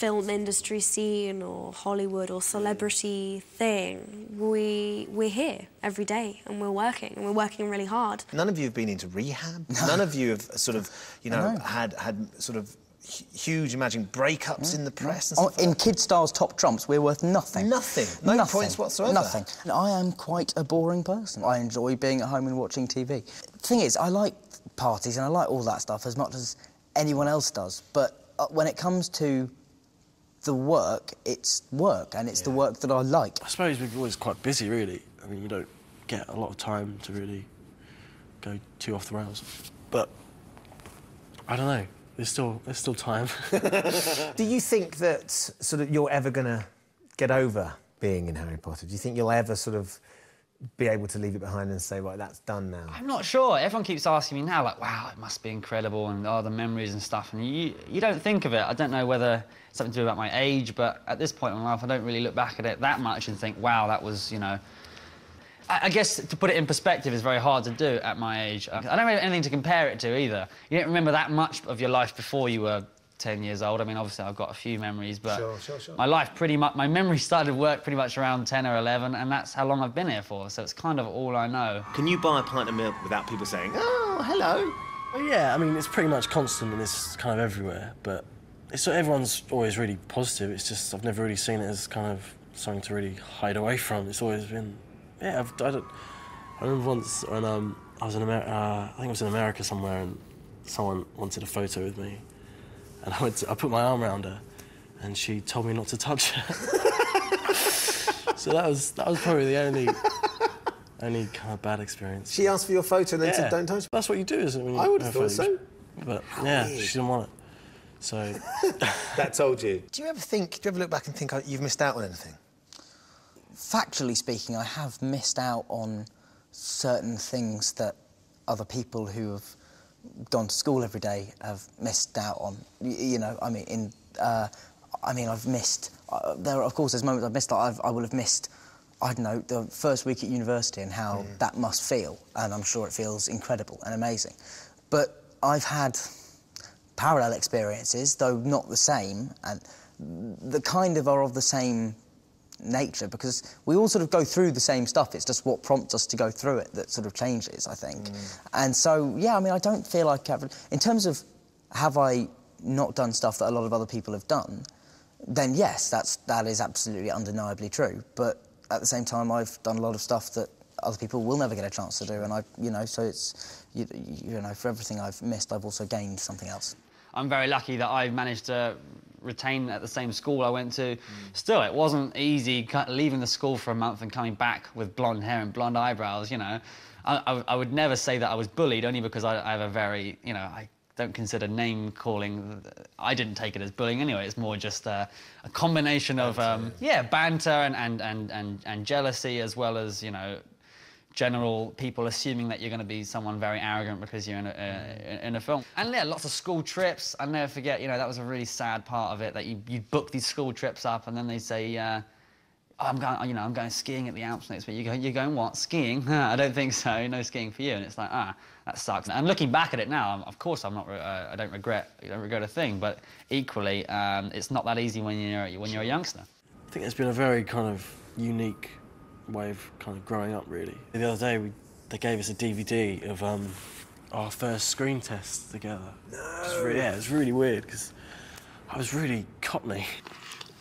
film industry scene or Hollywood or celebrity thing. We're here every day and we're working really hard. None of you have been into rehab. None of you have sort of, you know, had sort of huge, imagined breakups in the press and stuff. In Kid Star's Top Trumps, we're worth nothing. Nothing. No points whatsoever. Nothing. I am quite a boring person. I enjoy being at home and watching TV. The thing is, I like parties and I like all that stuff as much as anyone else does, but when it comes to the work, it's work, and it's the work that I like. I suppose we're always quite busy, really. I mean, you don't get a lot of time to really go too off the rails. But I don't know. There's still time. Do you think that sort of you're ever going to get over being in Harry Potter? Do you think you'll ever sort of be able to leave it behind and say, right, that's done now? I'm not sure. Everyone keeps asking me now, like, wow, it must be incredible, and the memories and stuff, and you don't think of it. I don't know whether it's something to do about my age, but at this point in my life, I don't really look back at it that much and think, wow, that was, you know... I guess to put it in perspective is very hard to do at my age. I don't really have anything to compare it to either. You don't remember that much of your life before you were 10 years old. I mean, obviously, I've got a few memories, but Sure. my life pretty much... My memory started work pretty much around 10 or 11, and that's how long I've been here for, so it's kind of all I know. Can you buy a pint of milk without people saying, oh, hello? Well, yeah, I mean, it's pretty much constant and it's kind of everywhere, but everyone's always really positive. It's just I've never really seen it as kind of something to really hide away from. It's always been... Yeah, I remember once when I was in America, I think I was in America somewhere, and someone wanted a photo with me, and I put my arm around her, and she told me not to touch her. So that was probably the only kind of bad experience. She asked for your photo and then said, don't touch me. That's what you do, isn't it? I would have thought so. But yeah, she didn't want it. So that told you. Do you ever look back and think you've missed out on anything? Factually speaking, I have missed out on certain things that other people who have gone to school every day have missed out on. You know, I mean, I've missed... of course, there's moments I've missed. Like I will have missed, I don't know, the first week at university and how that must feel, and I'm sure it feels incredible and amazing. But I've had parallel experiences, though not the same, and the kind of are of the same nature, because we all sort of go through the same stuff. It's just what prompts us to go through it that sort of changes, I think. And so, yeah, I mean, I don't feel like... In terms of have I not done stuff that a lot of other people have done, then yes, that is absolutely undeniably true. But at the same time, I've done a lot of stuff that other people will never get a chance to do, and you know, so it's, you know, for everything I've missed, I've also gained something else. I'm very lucky that I've managed to retain at the same school I went to. Still, it wasn't easy leaving the school for a month and coming back with blonde hair and blonde eyebrows, you know. I would never say that I was bullied, only because I have a very, you know, I don't consider name-calling... I didn't take it as bullying anyway. It's more just a combination of, banter and jealousy, as well as, you know, general people assuming that you're going to be someone very arrogant because you're in a film. And yeah, lots of school trips. I'll never forget, you know, that was a really sad part of it, that you'd book these school trips up and then they say, oh, I'm going skiing at the Alps next week. You're going what? Skiing? I don't think so. No skiing for you. And it's like, that sucks. And looking back at it now, of course, I don't regret a thing. But equally, it's not that easy when you're a youngster. I think it's been a very kind of unique way of kind of growing up, really. The other day, they gave us a DVD of our first screen test together. No. It was really weird, because I was really Cockney.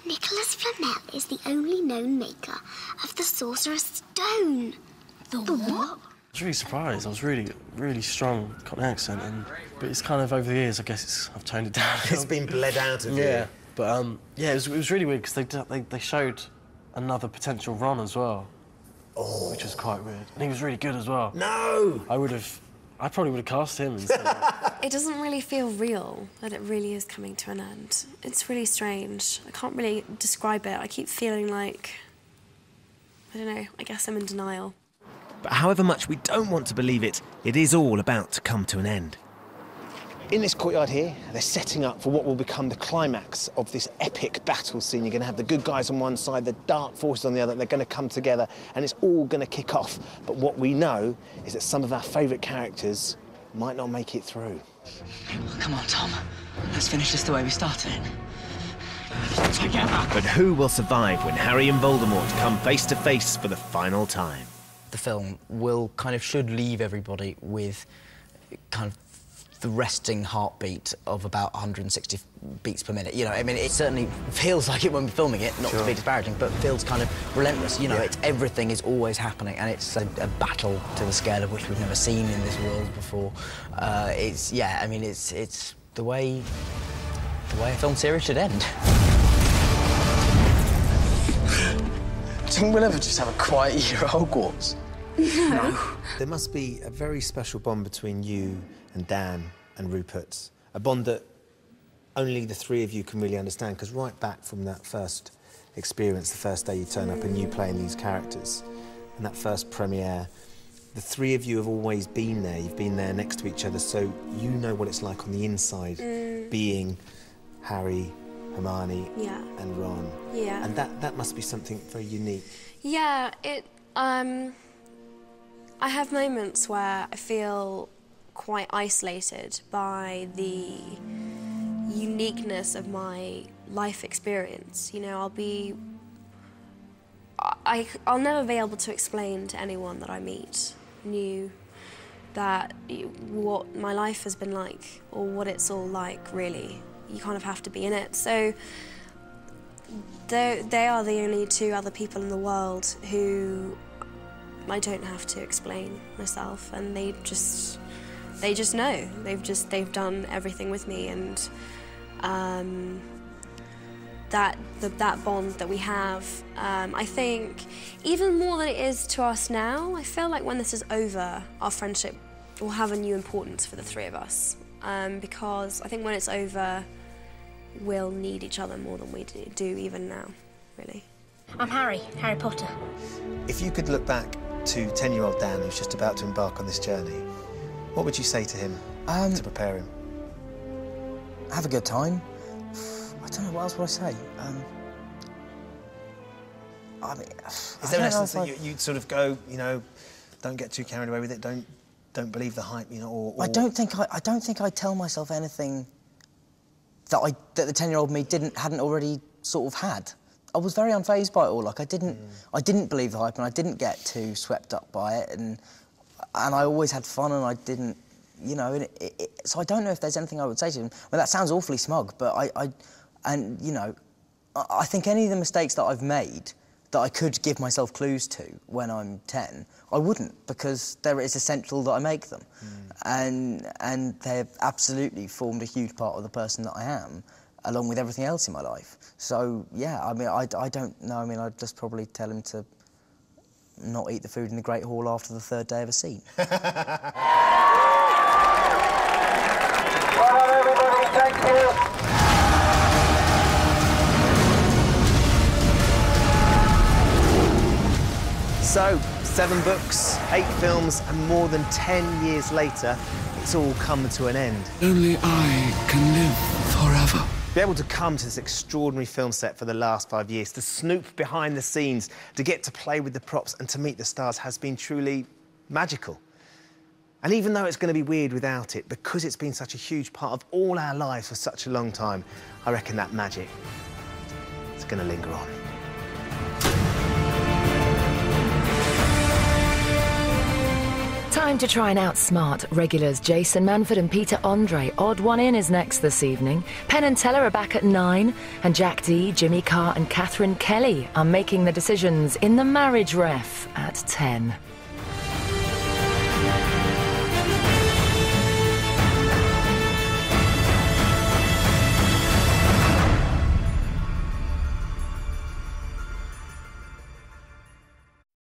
Nicholas Flamel is the only known maker of the Sorcerer's Stone. The what? I was really surprised. I was really strong Cockney accent, but it's kind of over the years, I guess I've toned it down. It's been bled out of you. Yeah, but yeah, it was really weird, because they showed another potential Ron as well, which was quite weird. And he was really good as well. No! I probably would have cast him instead. It doesn't really feel real, that it really is coming to an end. It's really strange. I can't really describe it. I keep feeling like, I don't know, I guess I'm in denial. But however much we don't want to believe it, it is all about to come to an end. In this courtyard here, they're setting up for what will become the climax of this epic battle scene. You're going to have the good guys on one side, the dark forces on the other, and they're going to come together, and it's all going to kick off. But what we know is that some of our favourite characters might not make it through. Come on, Tom. Let's finish this the way we started it. together. But who will survive when Harry and Voldemort come face to face for the final time? The film should leave everybody with kind of the resting heartbeat of about 160 beats per minute. You know, I mean, it certainly feels like it when we're filming it, not to be disparaging, but feels kind of relentless. You know, everything is always happening, and it's a battle to the scale of which we've never seen in this world before. It's the way a film series should end. Think we'll ever just have a quiet year at Hogwarts? No. There must be a very special bond between you and Dan and Rupert, a bond that only the three of you can really understand, because right back from that first experience, the first day you turn up and you playing these characters, and that first premiere, the three of you have always been there. You've been there next to each other, so you know what it's like on the inside, being Harry, Hermione and Ron. Yeah. And that must be something very unique. Yeah, I have moments where I feel quite isolated by the uniqueness of my life experience. You know, I'll never be able to explain to anyone that I meet new that what my life has been like or what it's all like, really. You kind of have to be in it. So they are the only two other people in the world who I don't have to explain myself, and they just know. They've done everything with me, and that bond that we have, I think, even more than it is to us now, I feel like when this is over, our friendship will have a new importance for the three of us, because I think when it's over, we'll need each other more than we do even now, really. I'm Harry Potter. If you could look back to 10-year-old Dan, who's just about to embark on this journey, what would you say to him to prepare him? Have a good time. I don't know, what else would I say? Is there an essence that you'd sort of go, you know, don't get too carried away with it, don't believe the hype, you know, or... I don't think I tell myself anything that the 10-year-old me hadn't already sort of had. I was very unfazed by it all. Like, I didn't believe the hype, and I didn't get too swept up by it, and I always had fun, and I didn't, you know. So I don't know if there's anything I would say to him. Well, that sounds awfully smug, but I think any of the mistakes that I've made that I could give myself clues to when I'm 10, I wouldn't, because it's essential that I make them, and they've absolutely formed a huge part of the person that I am, along with everything else in my life. So, yeah, I mean, I don't know. I mean, I'd just probably tell him to not eat the food in the Great Hall after the third day of a scene. Well done, everybody. Thank you. So, 7 books, 8 films, and more than 10 years later, it's all come to an end. Only I can live forever. To be able to come to this extraordinary film set for the last 5 years, to snoop behind the scenes, to get to play with the props and to meet the stars has been truly magical. And even though it's going to be weird without it, because it's been such a huge part of all our lives for such a long time, I reckon that magic is going to linger on. Time to try and outsmart regulars Jason Manford and Peter Andre. Odd One In is next this evening. Penn and Teller are back at 9, and Jack Dee, Jimmy Carr and Catherine Kelly are making the decisions in The Marriage Ref at 10.